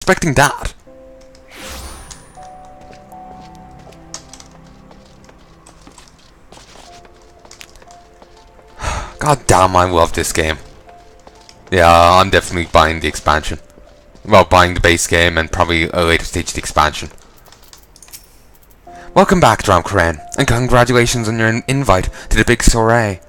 expecting that. God damn, I love this game. Yeah, I'm definitely buying the expansion. Well, buying the base game and probably a later stage of the expansion. Welcome back, Dromkaren, and congratulations on your invite to the big soiree.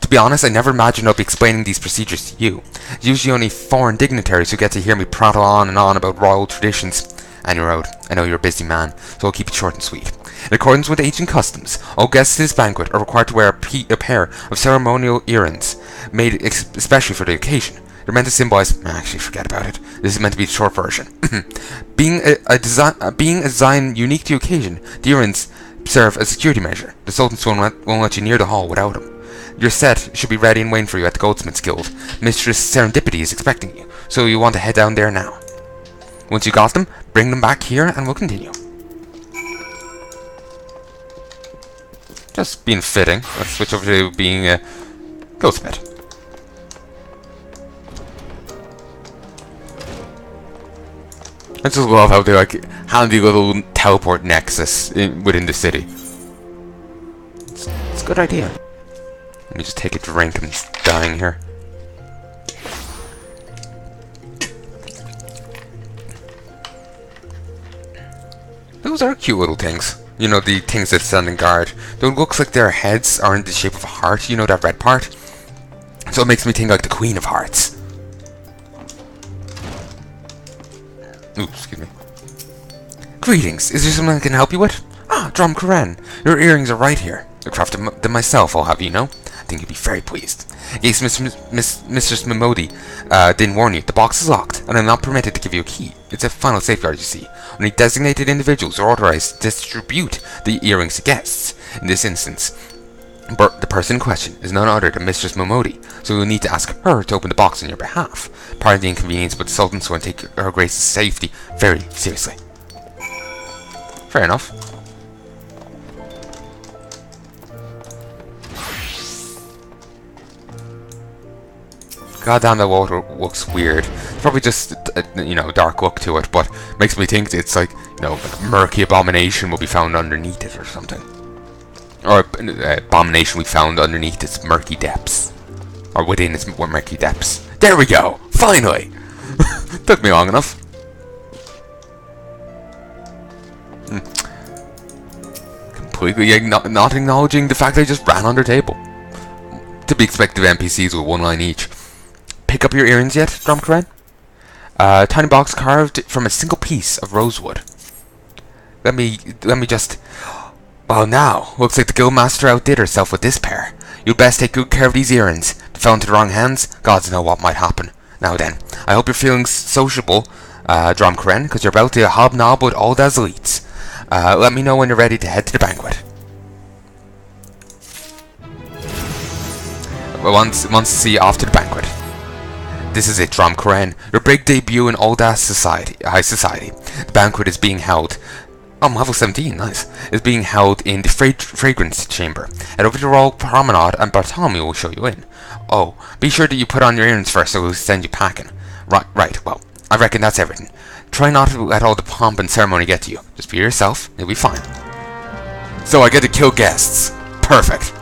To be honest, I never imagined I'd be explaining these procedures to you. It's usually only foreign dignitaries who get to hear me prattle on and on about royal traditions. And you're out. I know you're a busy man, so I'll keep it short and sweet. In accordance with ancient customs, all guests at this banquet are required to wear a pair of ceremonial earrings, made especially for the occasion. They're meant to symbolize... Actually, forget about it. This is meant to be the short version. Being a design unique to the occasion, the earrings serve as a security measure. The Sultan's won't let you near the hall without them. Your set should be ready and waiting for you at the Goldsmith's Guild. Mistress Serendipity is expecting you, so you want to head down there now. Once you got them, bring them back here and we'll continue. Just being fitting. Let's switch over to being a Goldsmith. I just love how they like handy little teleport nexus within the city. It's a good idea. Let me just take a drink. I'm just dying here. Those are cute little things. You know, the things that stand in guard. Though it looks like their heads are in the shape of a heart. You know that red part? So it makes me think like the Queen of Hearts. Ooh, excuse me. Greetings. Is there something I can help you with? Ah, Dromkaren. Your earrings are right here. I crafted them myself, I'll have you know. I think you'd be very pleased. Yes, Mistress Miqo'te didn't warn you. The box is locked, and I'm not permitted to give you a key. It's a final safeguard, you see. Only designated individuals are authorized to distribute the earrings to guests. In this instance, the person in question is none other than Mistress Miqo'te, so you'll need to ask her to open the box on your behalf. Part of the inconvenience, but the Sultan's going to take Her Grace's safety very seriously. Fair enough. God damn, that water looks weird. It's probably just you know, dark look to it, but makes me think it's like, you know, like a murky abomination will be found underneath it or something. Or abomination we found underneath its murky depths. Or within its murky depths. There we go! Finally! Took me long enough. Completely not acknowledging the fact I just ran under table. To be expected of NPCs with one line each. Pick up your earrings yet, Dromkaren? Tiny box carved from a single piece of rosewood. Let me just... Well now, looks like the guildmaster outdid herself with this pair. You'd best take good care of these earrings. If they fell into the wrong hands, gods know what might happen. Now then, I hope you're feeling sociable, Dromkaren, because you're about to hobnob with Ul'dah's elites. Let me know when you're ready to head to the banquet. Once to see you off to the banquet. This is it, Dromkaren. Your big debut in Ul'dah High Society. The banquet is being held... Oh, I'm level 17, nice. Is being held in the Fragrance Chamber. Head over to the Royal Promenade and Bartholomew will show you in. Oh, be sure that you put on your earrings first so we'll send you packing. Right, well, I reckon that's everything. Try not to let all the pomp and ceremony get to you. Just be yourself, you'll be fine. So I get to kill guests. Perfect.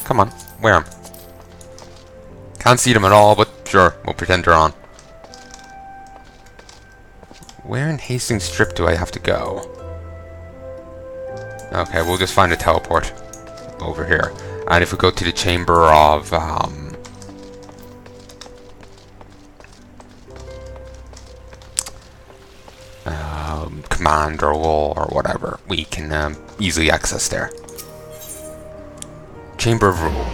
Come on, wear them. Can't see them at all, but sure, we'll pretend they're on. Where in Hastings Strip do I have to go? Okay, we'll just find a teleport over here. And if we go to the Chamber of... Command or Law or whatever, we can easily access there. Chamber of Rule.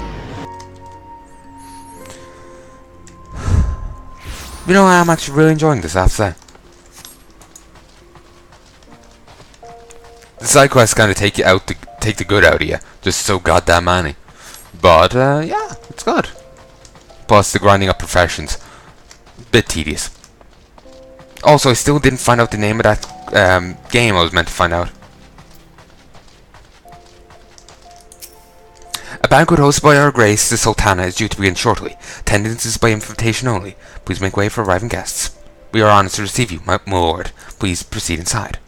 You know, I'm actually really enjoying this, I have to say. The side quests kind of take you out to take the good out of you, just so goddamn many. But yeah, it's good. Plus the grinding up professions, bit tedious. Also, I still didn't find out the name of that game I was meant to find out. A banquet hosted by Our Grace, the Sultana, is due to begin shortly. Attendance is by invitation only. Please make way for arriving guests. We are honoured to receive you, my lord. Please proceed inside.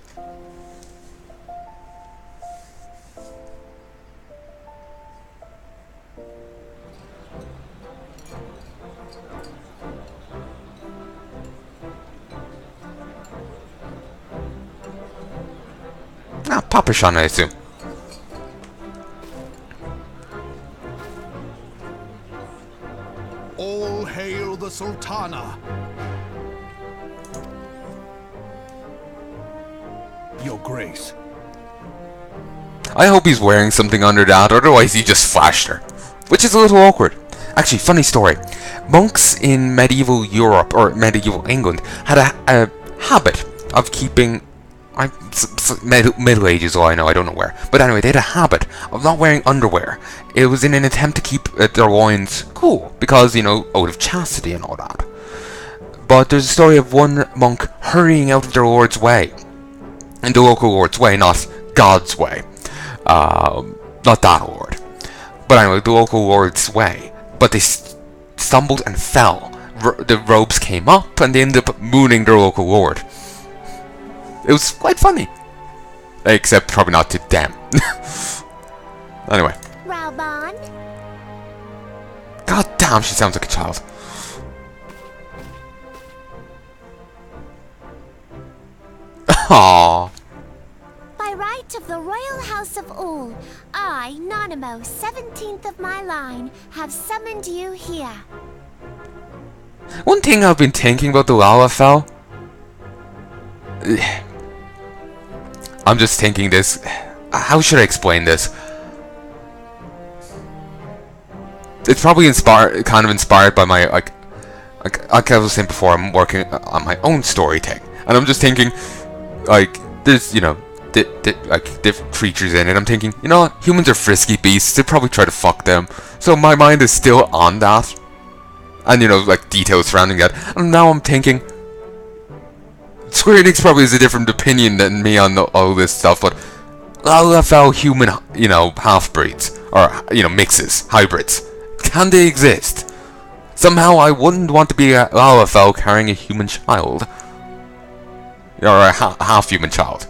Ah, Papa Sean, I assume. All hail the Sultana! Your Grace. I hope he's wearing something under that, otherwise he just flashed her. Which is a little awkward. Actually, funny story. Monks in medieval Europe, or medieval England, had a habit of keeping... Middle Ages, I don't know where. But anyway, they had a habit of not wearing underwear. It was in an attempt to keep their loins cool, because, out of chastity and all that. But there's a story of one monk hurrying out of their lord's way. In the local lord's way, not God's way. Not that lord. But anyway, the local lord's way. But they stumbled and fell. The robes came up, and they ended up mooning their local lord. It was quite funny. Except probably not to them. Anyway. Raubon? God damn, she sounds like a child. Aww. By right of the Royal House of Ul, I, Nanimo, 17th of my line, have summoned you here. One thing I've been thinking about the Lalafell. I'm just thinking this. How should I explain this? It's probably kind of inspired by my like I was saying before. I'm working on my own story thing, and I'm just thinking, like, there's like different creatures in it. I'm thinking, what? Humans are frisky beasts. They probably try to fuck them. So my mind is still on that, and like details surrounding that. And now I'm thinking, Square Enix probably has a different opinion than me on all this stuff, but LFL human, half-breeds, or, mixes, hybrids, can they exist? Somehow I wouldn't want to be a LFL carrying a human child. Or a half-human child,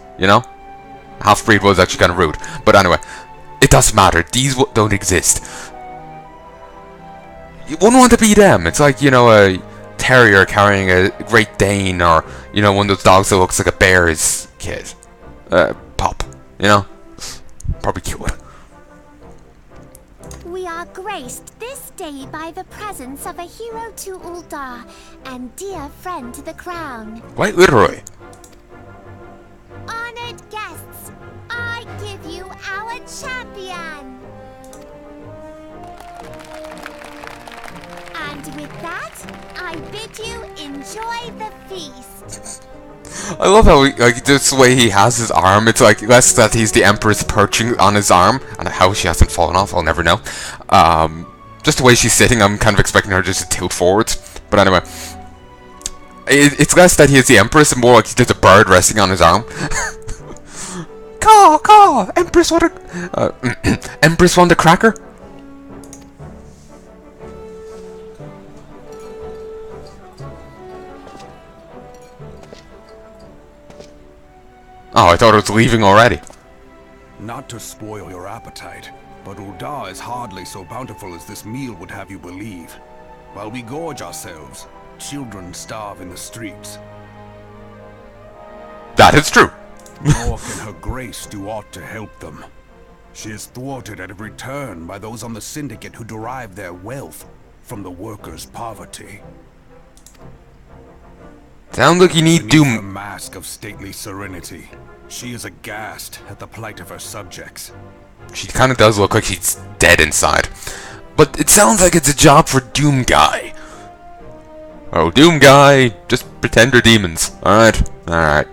Half-breed was actually kind of rude, but anyway, it doesn't matter, these don't exist. You wouldn't want to be them. It's like, a terrier carrying a Great Dane, or one of those dogs that looks like a bear's kid, pup, probably cute. We are graced this day by the presence of a hero to Ul'dah and dear friend to the crown. Quite literally. Honored guests, I give you our champion. And with that, I bid you enjoy the feast. I love how this way he has his arm. It's like less that he's the Empress perching on his arm, and how she hasn't fallen off, I'll never know. Just the way she's sitting, I'm kind of expecting her just to tilt forwards. But anyway, it's less that he is the Empress, and more like there's a bird resting on his arm. Caw, Empress, what a Empress want a cracker? Oh, I thought it was leaving already. Not to spoil your appetite, but Ul'dah is hardly so bountiful as this meal would have you believe. While we gorge ourselves, children starve in the streets. That is true. Nor can her grace do aught to help them. She is thwarted at every turn by those on the Syndicate who derive their wealth from the workers' poverty. Sounds like you need Beneath her Doom. mask of stately serenity, she is aghast at the plight of her subjects. She kind of does look like she's dead inside. But it sounds like it's a job for Doom Guy. Oh, Doom Guy, just pretend they're demons. Alright.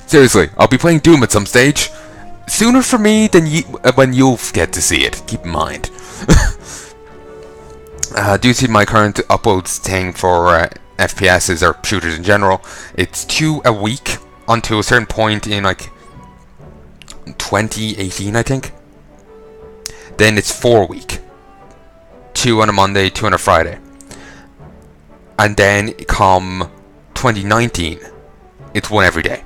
Seriously, I'll be playing Doom at some stage. Sooner for me than when you'll get to see it. Keep in mind. Do you see my current uploads thing for FPSs or shooters in general? It's 2 a week until a certain point in like 2018, I think. Then it's 4-week. 2 on a Monday, 2 on a Friday. And then come 2019, it's 1 every day.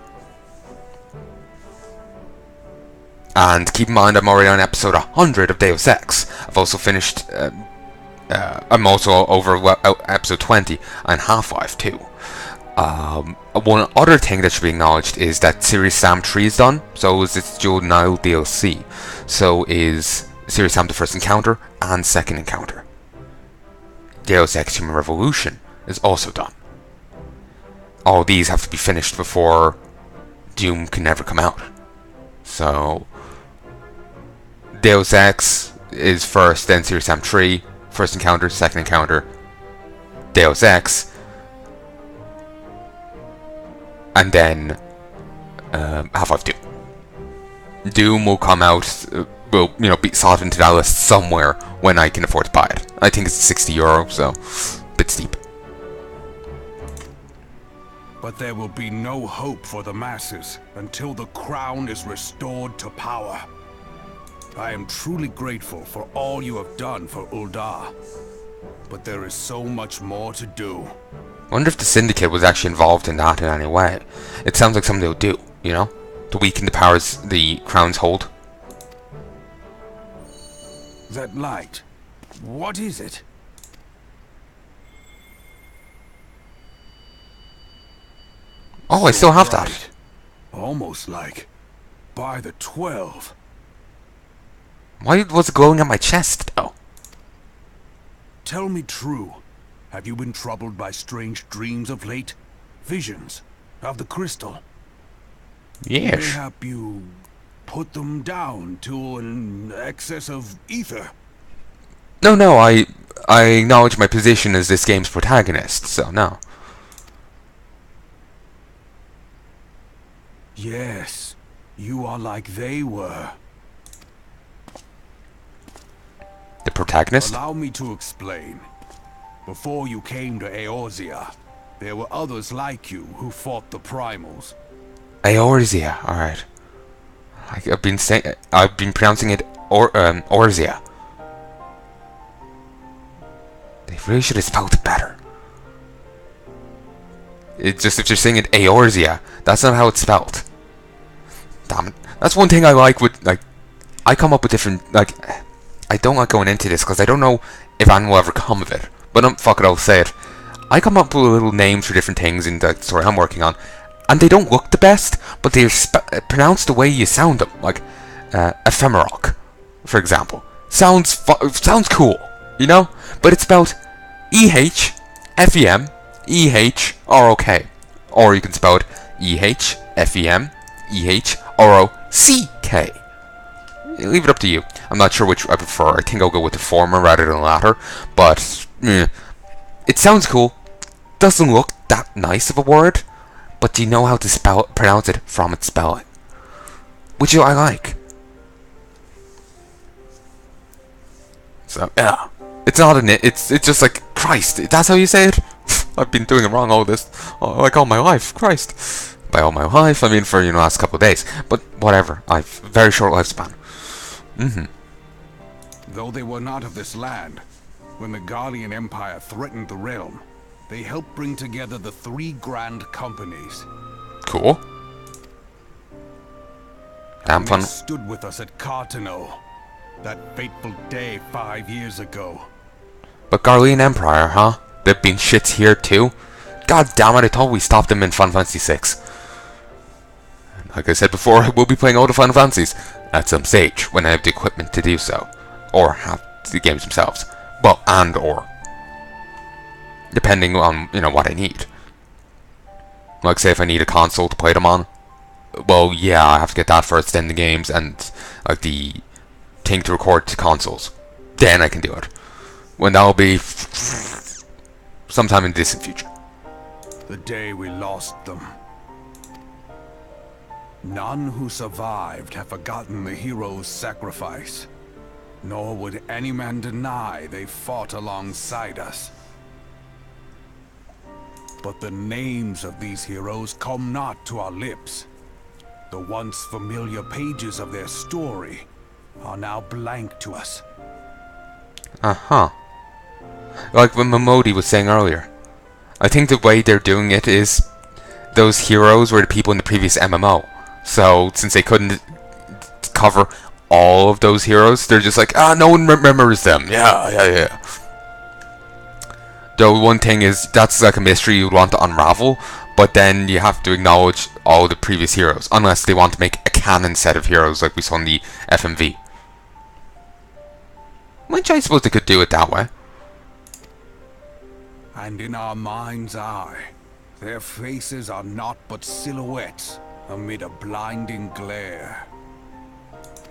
And keep in mind, I'm already on episode 100 of Deus Ex. I've also finished... I'm also over episode 20 and Half-Life too. One other thing that should be acknowledged is that Serious Sam 3 is done. So is its dual Nile DLC. So is Serious Sam the First Encounter and Second Encounter. Deus Ex Human Revolution is also done. All these have to be finished before Doom can never come out. So Deus Ex is first, then Serious Sam 3, First Encounter, Second Encounter, Deus Ex, and then Half-Life 2. Doom will come out, will be slotted into that list somewhere when I can afford to buy it. I think it's €60, so a bit steep. But there will be no hope for the masses until the crown is restored to power. I am truly grateful for all you have done for Ul'dah, but there is so much more to do. I wonder if the Syndicate was actually involved in that in any way. It sounds like something they'll do, to weaken the powers the crowns hold. That light, what is it? Oh, I still have that. Bright. Almost like by the 12. Why was it glowing on my chest, though? Tell me true. Have you been troubled by strange dreams of late? Visions of the crystal? Yes. Mayhap you put them down to an excess of ether? No, I acknowledge my position as this game's protagonist, so no. Yes, you are like they were. The protagonist? Allow me to explain. Before you came to Eorzea, there were others like you who fought the primals. Eorzea, alright. I've been pronouncing it Orzea. They really should have spelled it better. It's just if you're saying it Eorzea, that's not how it's spelled. Damn it. That's one thing I like with, I come up with different, I don't like going into this because I don't know if anyone will ever come of it. But fuck it, I'll say it. I come up with little names for different things in the story I'm working on, and they don't look the best, but they're pronounced the way you sound them. Like, Ephemerock, for example. Sounds cool, But it's spelled E-H-F-E-M-E-H-R-O-K. Or you can spell it E-H-F-E-M-E-H-R-O-C-K. Leave it up to you. I'm not sure which I prefer. I think I'll go with the former rather than the latter. But, it sounds cool. Doesn't look that nice of a word. But do you know how to pronounce it from its spelling? Which I like. So, yeah. It's not it's just like, Christ, that's how you say it? I've been doing it wrong all my life. Christ. By all my life, I mean for, last couple of days. But, whatever. I've very short lifespan. Though they were not of this land, when the Garlean Empire threatened the realm, they helped bring together the 3 grand companies. Cool. Damn fun. They stood with us at Cartano, that fateful day 5 years ago. But Garlean Empire, huh? They've been shits here too? God damn it, I thought we stopped them in Final Fantasy VI. Like I said before, we'll be playing all the Final Fantasies at some stage when I have the equipment to do so. Or have the games themselves. Well, and or. Depending on, what I need. Like, say if I need a console to play them on. Well, yeah, I have to get that first, then the games, and, the thing to record to consoles. Then I can do it. When that'll be sometime in the distant future. The day we lost them. None who survived have forgotten the hero's sacrifice. Nor would any man deny they fought alongside us. But the names of these heroes come not to our lips. The once familiar pages of their story are now blank to us. Uh-huh. Like what Miqo'te was saying earlier. I think the way they're doing it is those heroes were the people in the previous MMO. So, since they couldn't cover all of those heroes, they're just like, no one remembers them. Yeah. Though one thing is, that's like a mystery you'd want to unravel, but then you have to acknowledge all the previous heroes, unless they want to make a canon set of heroes like we saw in the FMV. Which I suppose they could do it that way. And in our mind's eye, their faces are naught but silhouettes amid a blinding glare.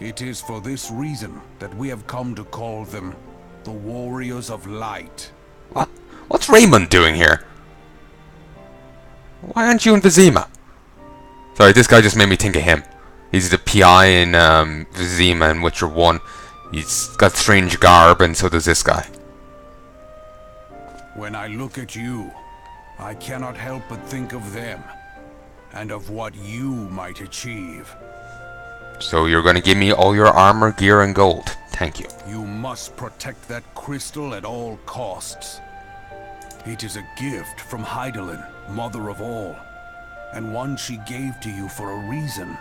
It is for this reason that we have come to call them the Warriors of Light. What? What's Raymond doing here? Why aren't you in Vizima? Sorry, this guy just made me think of him. He's the PI in Vizima in Witcher 1. He's got strange garb, and so does this guy. When I look at you, I cannot help but think of them, and of what you might achieve. So you're going to give me all your armor, gear, and gold. Thank you. You must protect that crystal at all costs. It is a gift from Hydaelyn, Mother of All, and one she gave to you for a reason.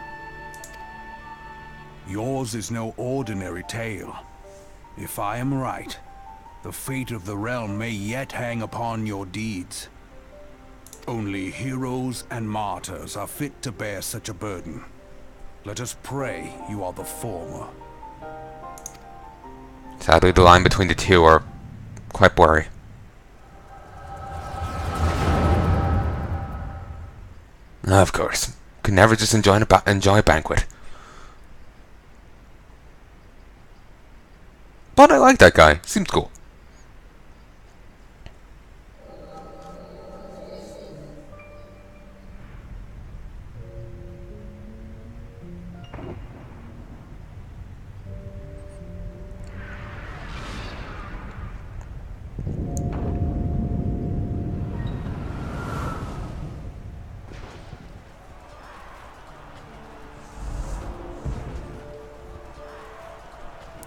Yours is no ordinary tale. If I am right, the fate of the realm may yet hang upon your deeds. Only heroes and martyrs are fit to bear such a burden. Let us pray you are the former. Sadly, the line between the two are quite blurry. Of course. Could never just enjoy a banquet. But I like that guy. Seems cool.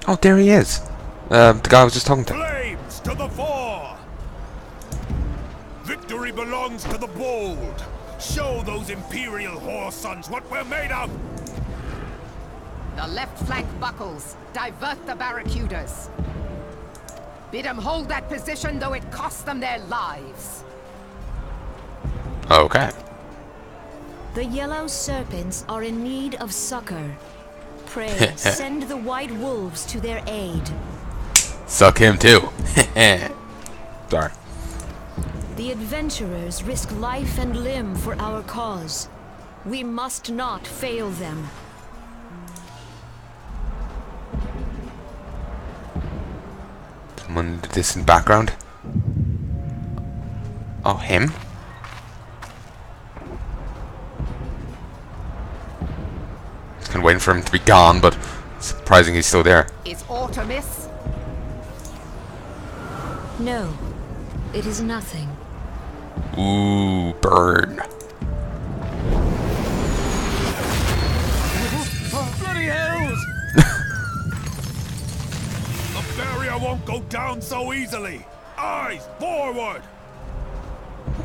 Oh, there he is. The guy I was just talking to. Flames to the fore! Victory belongs to the bold. Show those Imperial whore sons what we're made of! The left flank buckles. Divert the barracudas. Bid them hold that position, though it costs them their lives. Okay. The yellow serpents are in need of succor. Pray, send the white wolves to their aid. Suck him too. Sorry. The adventurers risk life and limb for our cause. We must not fail them. Someone in the distant background. Oh, him? Just kind of waiting for him to be gone, but surprising he's still there. Is aught amiss? No, it is nothing. Ooh, burn. Bloody hells! The barrier won't go down so easily! Eyes forward!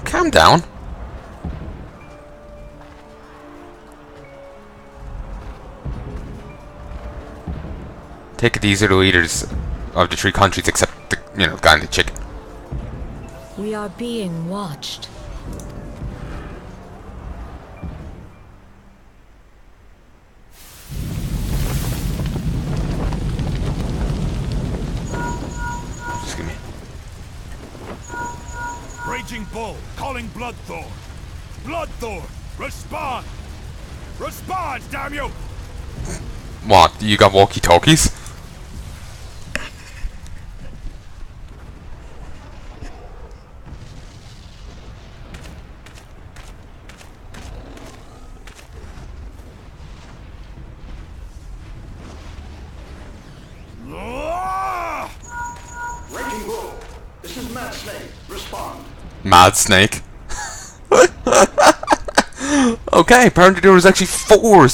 Calm down. Take it, these are the leaders of the three countries except the, guy and the chicken. We are being watched. Excuse me. Raging Bull, calling Bloodthorn. Bloodthorn, respond! Respond, damn you! What, you got walkie-talkies? Raging Bull, this is Mad Snake. Respond. Mad Snake. Okay, apparently there was actually 4